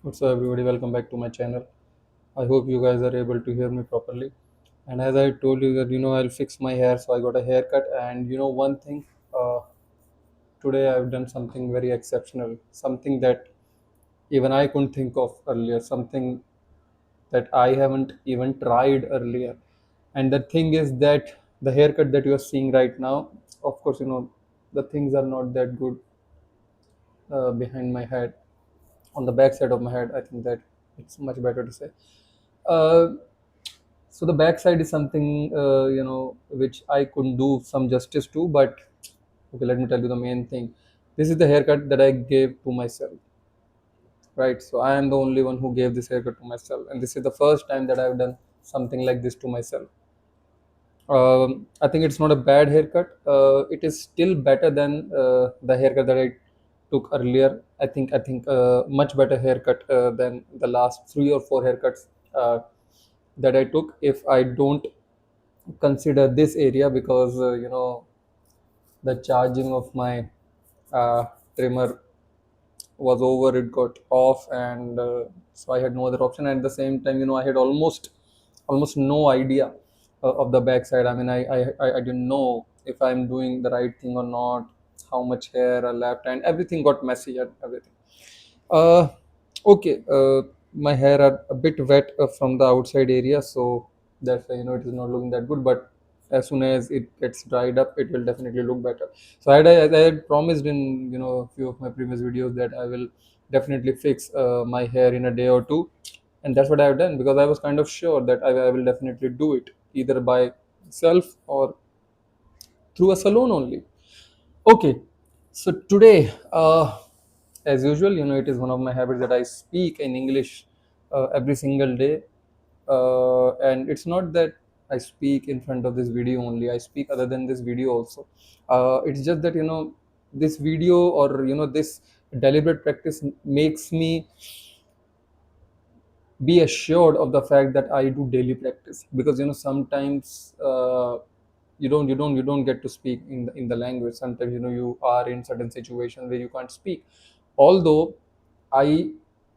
What's up, everybody? Welcome back to my channel. I hope you guys are able to hear me properly. And as I told you that I'll fix my hair, so I got a haircut. And one thing, uh, today I've done something very exceptional, something that even I couldn't think of earlier, something that I haven't even tried earlier. And the thing is that the haircut that you are seeing right now, of course, the things are not that good behind my head. On the back side of my head, I think that it's much better to say. Uh, So the backside is something which I couldn't do some justice to, but okay, let me tell you the main thing. This is the haircut that I gave to myself, right? So I am the only one who gave this haircut to myself, and this is the first time that I've done something like this to myself. I think it's not a bad haircut. It is still better than the haircut that I took earlier. I think much better haircut than the last 3 or 4 haircuts that I took. If I don't consider this area, because the charging of my uh, trimmer was over, it got off, and so I had no other option. And at the same time, I had almost no idea of the backside. I mean, I didn't know if I'm doing the right thing or not, how much hair I left, and everything got messy and everything. uh, okay, my hair are a bit wet from the outside area, so that's why it is not looking that good. But as soon as it gets dried up, it will definitely look better. So I had promised in a few of my previous videos that I will definitely fix my hair in a day or two, and that's what I have done, because I was kind of sure that I will definitely do it either by self or through a salon only. Okay, so today, as usual, it is one of my habits that I speak in English every single day. And it's not that I speak in front of this video only, I speak other than this video also. It's just that, this video, or, this deliberate practice makes me be assured of the fact that I do daily practice, because sometimes you don't get to speak in the language. Sometimes you are in certain situations where you can't speak. Although I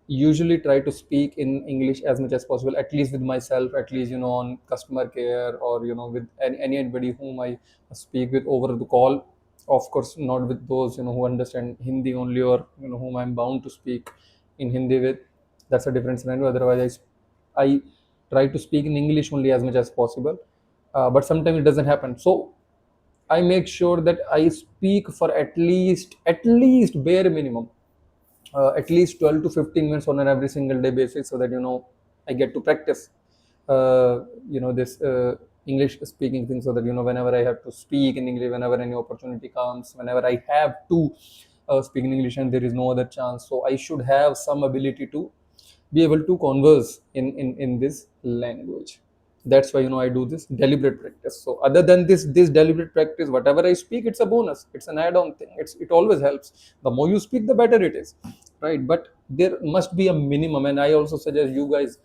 usually try to speak in English as much as possible, at least with myself, at least on customer care, or with anybody whom I speak with over the call. Of course, not with those who understand Hindi only, or whom I'm bound to speak in Hindi with. That's a different scenario. Otherwise, I try to speak in English only as much as possible. But sometimes it doesn't happen. So I make sure that I speak for at least bare minimum, at least 12 to 15 minutes on an every single day basis, so that I get to practice this English speaking thing, so that whenever I have to speak in English, whenever any opportunity comes, whenever I have to speak in English and there is no other chance, so I should have some ability to be able to converse in this language. That's why I do this deliberate practice. So other than this deliberate practice, whatever I speak, it's a bonus, it's an add-on thing. It always helps. The more you speak, the better it is, right? But there must be a minimum, and I also suggest you guys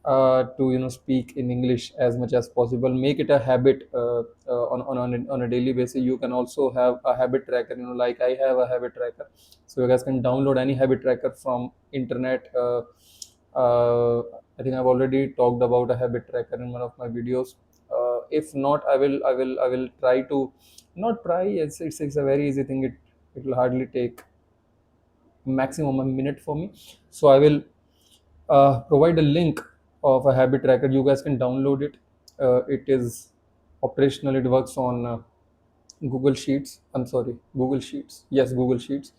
to speak in English as much as possible. Make it a habit, on a daily basis. You can also have a habit tracker, like I have a habit tracker. So you guys can download any habit tracker from internet. uh, I think I've already talked about a habit tracker in one of my videos. If not, I will try to, not try. It's a very easy thing. It will hardly take maximum a minute for me. So I will provide a link of a habit tracker. You guys can download it. It is operational. It works on Google Sheets. I'm sorry, Google Sheets. Yes, Google Sheets.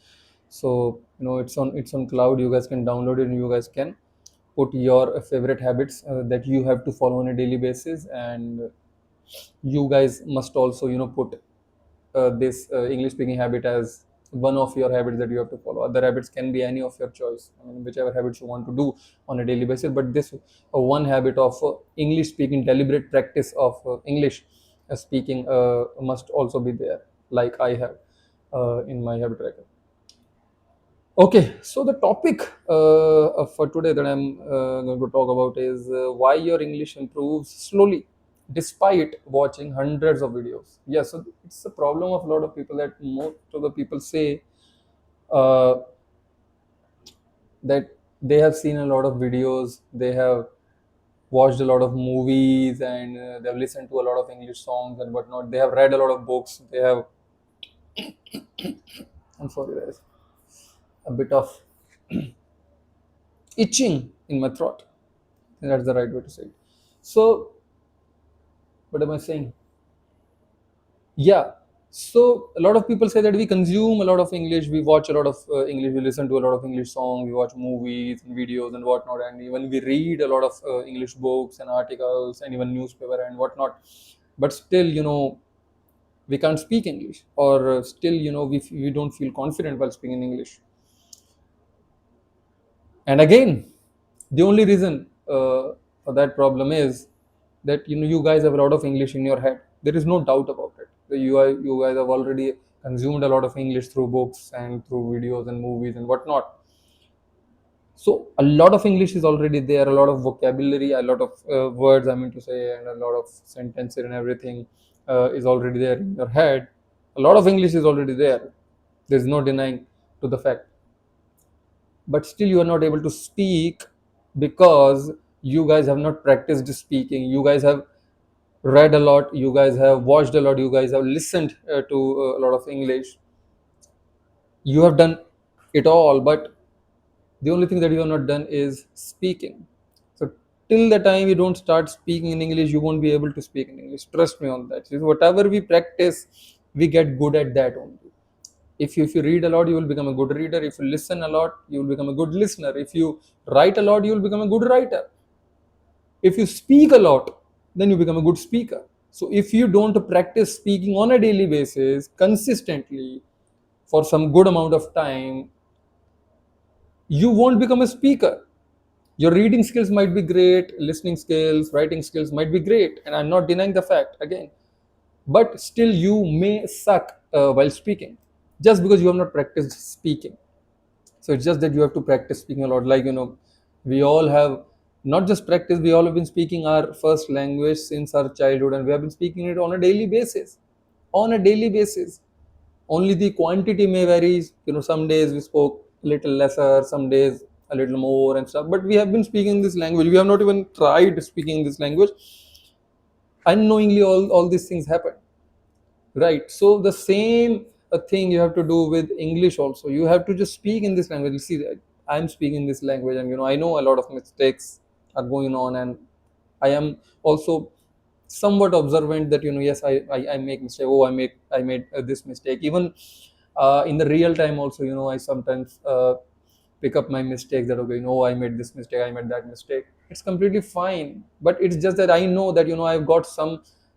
So it's on cloud. You guys can download it, and you guys can put your favorite habits that you have to follow on a daily basis. And you guys must also put this English speaking habit as one of your habits that you have to follow. Other habits can be any of your choice, I mean, whichever habits you want to do on a daily basis. But this one habit of English speaking, deliberate practice of English speaking, must also be there, like I have in my habit tracker. Okay, so the topic for today that I'm going to talk about is why your English improves slowly despite watching hundreds of videos. Yeah, so it's a problem of a lot of people, that most of the people say uh, that they have seen a lot of videos, they have watched a lot of movies, and they have listened to a lot of English songs and whatnot. They have read a lot of books. They have, I'm sorry, there is a bit of itching in my throat. I think that's the right way to say it. So, what am I saying? Yeah. So a lot of people say that we consume a lot of English, we watch a lot of English, we listen to a lot of English songs, we watch movies and videos and whatnot, and even we read a lot of English books and articles and even newspaper and whatnot. But still, we can't speak English, or still, we don't feel confident while speaking English. And again, the only reason for that problem is that you guys have a lot of English in your head. There is no doubt about it. You guys have already consumed a lot of English through books and through videos and movies and whatnot. So a lot of English is already there, a lot of vocabulary, a lot of words, I mean to say, and a lot of sentences and everything is already there in your head. A lot of English is already there. There's no denying to the fact. But still you are not able to speak because you guys have not practiced speaking. You guys have read a lot, you guys have watched a lot, you guys have listened to a lot of English. You have done it all, but the only thing that you have not done is speaking. So till the time you don't start speaking in English, you won't be able to speak in English. Trust me on that. So whatever we practice, we get good at that only. If you read a lot, you will become a good reader. If you listen a lot, you will become a good listener. If you write a lot, you will become a good writer. If you speak a lot, then you become a good speaker. So if you don't practice speaking on a daily basis consistently for some good amount of time, you won't become a speaker. Your reading skills might be great, listening skills, writing skills might be great, and I'm not denying the fact again, but still you may suck while speaking just because you have not practiced speaking. So it's just that you have to practice speaking a lot. Like, we all have not just practice, we all have been speaking our first language since our childhood, and we have been speaking it on a daily basis. On a daily basis. Only the quantity may vary. Some days we spoke a little lesser, some days a little more and stuff. But we have been speaking this language. We have not even tried speaking this language. Unknowingly, all these things happen. Right. So the same thing you have to do with English also. You have to just speak in this language. See, I'm speaking this language, and I know a lot of mistakes are going on, and I am also somewhat observant that yes, I make mistake. Oh, I made this mistake. Even in the real time also, I sometimes pick up my mistakes, that okay, I made this mistake, I made that mistake. It's completely fine, but it's just that I know that I've got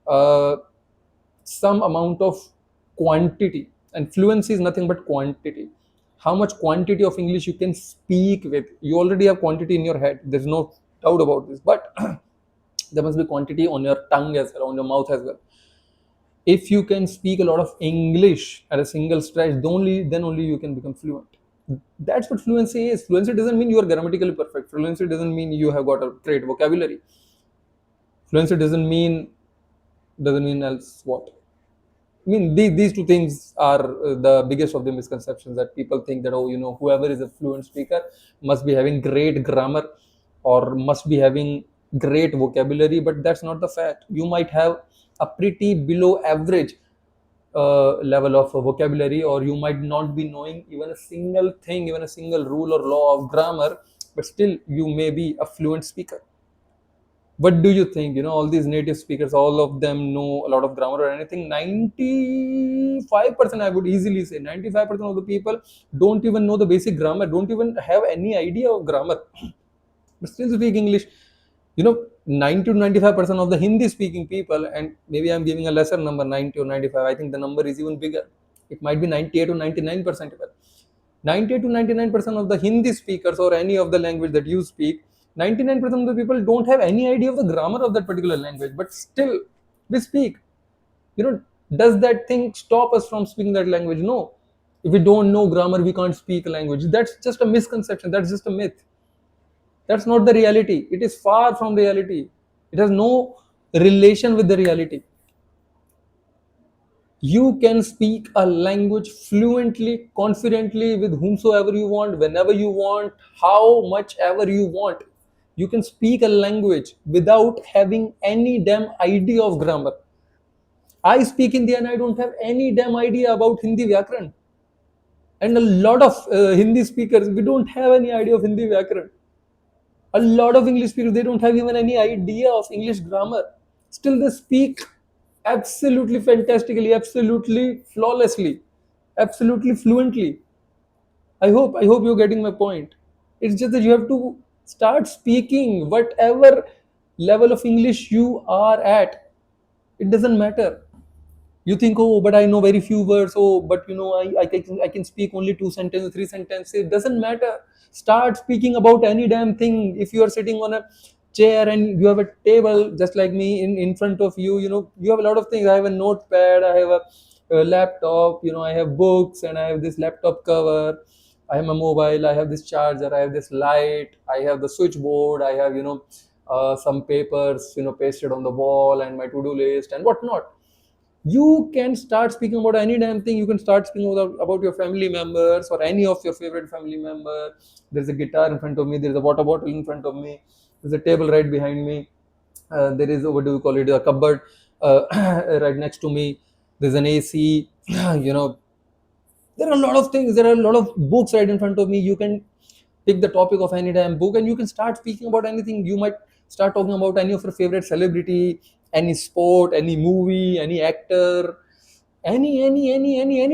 uh, some amount of quantity, and fluency is nothing but quantity. How much quantity of English you can speak with? You already have quantity in your head, there's no doubt about this, but there must be quantity on your tongue as well, on your mouth as well. If you can speak a lot of English at a single stretch, then only you can become fluent. That's what fluency is. Fluency doesn't mean you are grammatically perfect. Fluency doesn't mean you have got a great vocabulary. Fluency doesn't mean else what. I mean, these two things are the biggest of the misconceptions, that people think that, oh, whoever is a fluent speaker must be having great grammar or must be having great vocabulary, but that's not the fact. You might have a pretty below average level of vocabulary, or you might not be knowing even a single thing, even a single rule or law of grammar, but still you may be a fluent speaker. What do you think? All these native speakers, all of them know a lot of grammar or anything? 95%, I would easily say, 95% of the people don't even know the basic grammar, don't even have any idea of grammar, but still speak English. 90 to 95% of the Hindi speaking people, and maybe I'm giving a lesser number, 90 or 95, I think the number is even bigger. It might be 98 to 99%. 98 to 99% of the Hindi speakers, or any of the language that you speak, 99% of the people don't have any idea of the grammar of that particular language, but still we speak. Does that thing stop us from speaking that language? No. If we don't know grammar, we can't speak a language. That's just a misconception. That's just a myth. That's not the reality. It is far from reality. It has no relation with the reality. You can speak a language fluently, confidently, with whomsoever you want, whenever you want, how much ever you want. You can speak a language without having any damn idea of grammar. I speak Hindi and I don't have any damn idea about Hindi Vyakaran. And a lot of Hindi speakers, we don't have any idea of Hindi Vyakaran. A lot of English speakers, they don't have even any idea of English grammar. Still, they speak absolutely fantastically, absolutely flawlessly, absolutely fluently. I hope you're getting my point. It's just that you have to start speaking whatever level of English you are at. It doesn't matter. You think, oh, but I know very few words. Oh, but I can speak only two sentences, three sentences. It doesn't matter. Start speaking about any damn thing. If you are sitting on a chair and you have a table just like me in front of you, you have a lot of things. I have a notepad, I have a laptop, I have books, and I have this laptop cover. I have my mobile, I have this charger, I have this light, I have the switchboard, I have some papers pasted on the wall, and my to-do list and whatnot. You can start speaking about any damn thing. You can start speaking about your family members or any of your favorite family member. There's a guitar in front of me, there's a water bottle in front of me, there's a table right behind me, there is, what do you call it, a cupboard right next to me, there's an AC. you know there are a lot of things, there are a lot of books right in front of me. You can pick the topic of any damn book and you can start speaking about anything. You might start talking about any of your favorite celebrity, any sport, any movie, any actor, any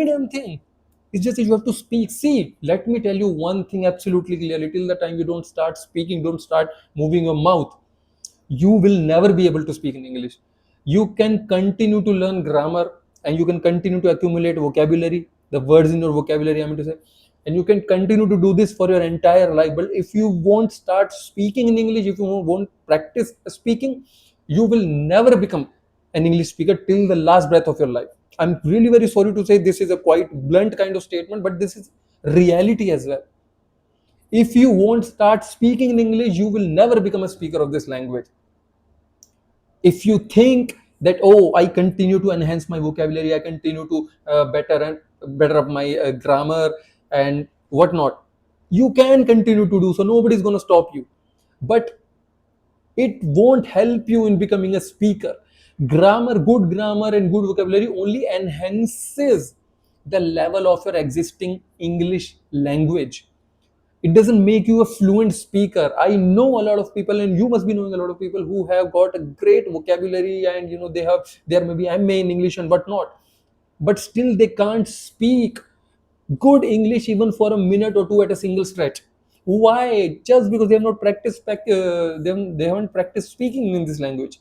damn thing. It's just that you have to speak. See, let me tell you one thing absolutely clearly. Till the time you don't start speaking, don't start moving your mouth, you will never be able to speak in English. You can continue to learn grammar and you can continue to accumulate vocabulary, the words in your vocabulary, I mean to say, and you can continue to do this for your entire life. But if you won't start speaking in English, if you won't practice speaking, you will never become an English speaker till the last breath of your life. I'm really very sorry to say this is a quite blunt kind of statement, but this is reality as well. If you won't start speaking in English, you will never become a speaker of this language. If you think that, oh, I continue to enhance my vocabulary, I continue to better up my grammar and whatnot, you can continue to do so. Nobody's going to stop you, but it won't help you in becoming a speaker. Good grammar and good vocabulary only enhances the level of your existing English language. It doesn't make you a fluent speaker. I know a lot of people, and you must be knowing a lot of people who have got a great vocabulary, and they are maybe MA in English and whatnot, but still they can't speak good English even for a minute or two at a single stretch. Why? Just because they have not practiced they haven't practiced speaking in this language.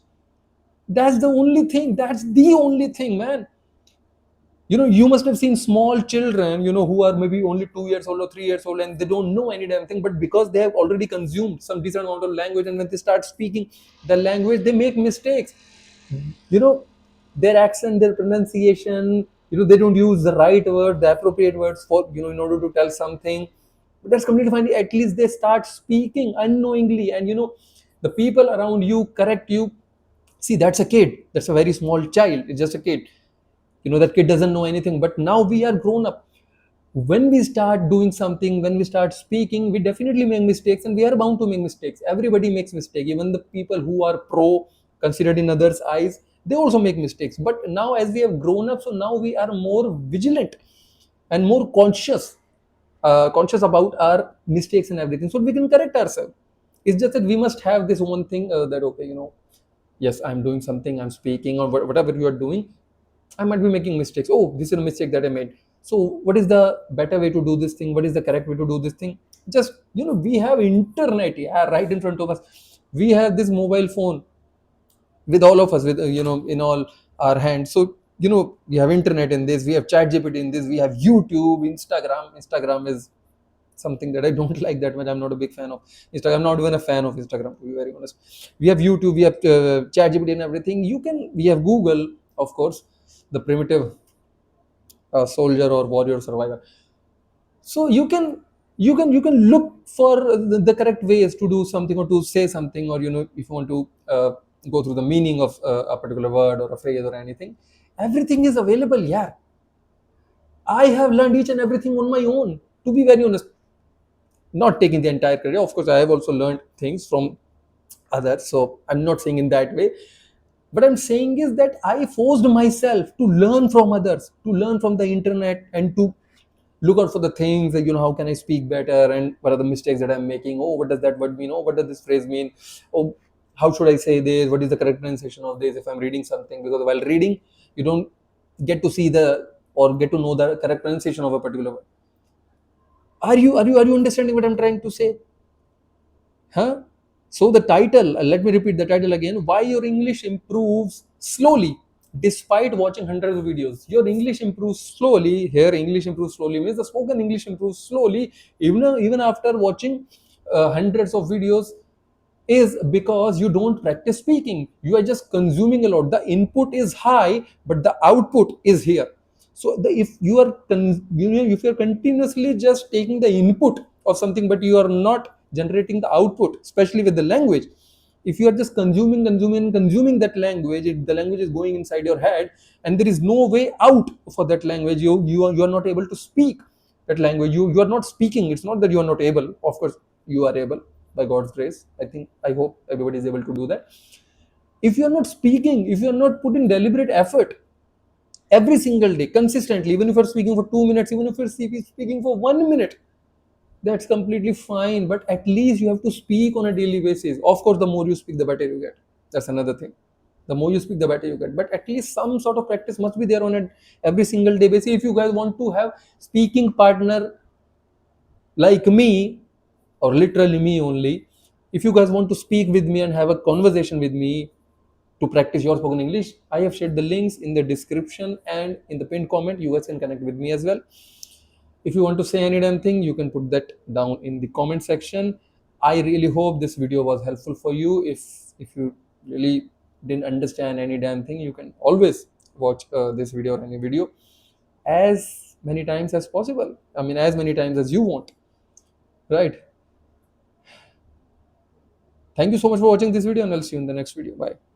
That's the only thing. That's the only thing, man. You must have seen small children, who are maybe only 2 years old or 3 years old, and they don't know any damn thing, but because they have already consumed some decent amount of language, and when they start speaking the language, they make mistakes. you know their accent, their pronunciation, they don't use the right word, the appropriate words for, in order to tell something. But that's completely fine. At least they start speaking unknowingly, and the people around you correct you. See, that's a kid, that's a very small child, it's just a kid. That kid doesn't know anything, but now we are grown up. When we start doing something, when we start speaking, we definitely make mistakes, and we are bound to make mistakes. Everybody makes mistakes. Even the people who are pro, considered in others eyes, they also make mistakes. But now, as we have grown up, so now we are more vigilant and more conscious about our mistakes and everything, so we can correct ourselves. It's just that we must have this one thing, that, okay, yes, I'm doing something, I'm speaking, or whatever you are doing, I might be making mistakes. Oh, this is a mistake that I made. So, what is the better way to do this thing? What is the correct way to do this thing? Just, we have internet, yeah, right in front of us. We have this mobile phone with all of us, with, in all our hands. So, we have internet in this, we have chat GPT in this, we have YouTube, Instagram. Instagram is something that I don't like that much. I'm not a big fan of Instagram. I'm not even a fan of Instagram, to be very honest. We have YouTube, we have ChatGPT and everything. We have Google, of course, the primitive soldier or warrior survivor. So you can look for the correct ways to do something or to say something, or if you want to go through the meaning of a particular word or a phrase or anything. Everything is available. Yeah, I have learned each and everything on my own, to be very honest. Not taking the entire credit, of course I have also learned things from others, so I'm not saying in that way. What I'm saying is that I forced myself to learn from others, to learn from the internet, and to look out for the things that, how can I speak better, and what are the mistakes that I'm making. Oh, what does that word mean? Oh, what does this phrase mean? Oh, how should I say this? What is the correct pronunciation of this if I'm reading something? Because while reading, you don't get to see the or get to know the correct pronunciation of a particular word. Are you understanding what I'm trying to say? Huh? So the title, let me repeat the title again. Why your English improves slowly despite watching hundreds of videos. Your English improves slowly. Here, English improves slowly means the spoken English improves slowly even after watching hundreds of videos, is because you don't practice speaking. You are just consuming a lot. The input is high, but the output is here. So if you are if you are continuously just taking the input of something, but you are not generating the output, especially with the language. If you are just consuming that language, the language is going inside your head, and there is no way out for that language. You are not able to speak that language. You are not speaking. It's not that you are not able. Of course you are able, by God's grace. I hope everybody is able to do that. If you are not speaking, if you are not putting deliberate effort every single day consistently, even if you're speaking for 2 minutes, even if you're speaking for 1 minute, that's completely fine. But at least you have to speak on a daily basis. Of course, the more you speak, the better you get. That's another thing. The more you speak, the better you get. But at least some sort of practice must be there on a every single day basis. If you guys want to have speaking partner like me, or literally me only, if you guys want to speak with me and have a conversation with me to practice your spoken English, I have shared the links in the description and in the pinned comment. You guys can connect with me as well. If you want to say any damn thing, you can put that down in the comment section. I really hope this video was helpful for you. If you really didn't understand any damn thing, you can always watch this video or any video as many times as possible. I mean, as many times as you want, right? Thank you so much for watching this video, and I'll see you in the next video. Bye.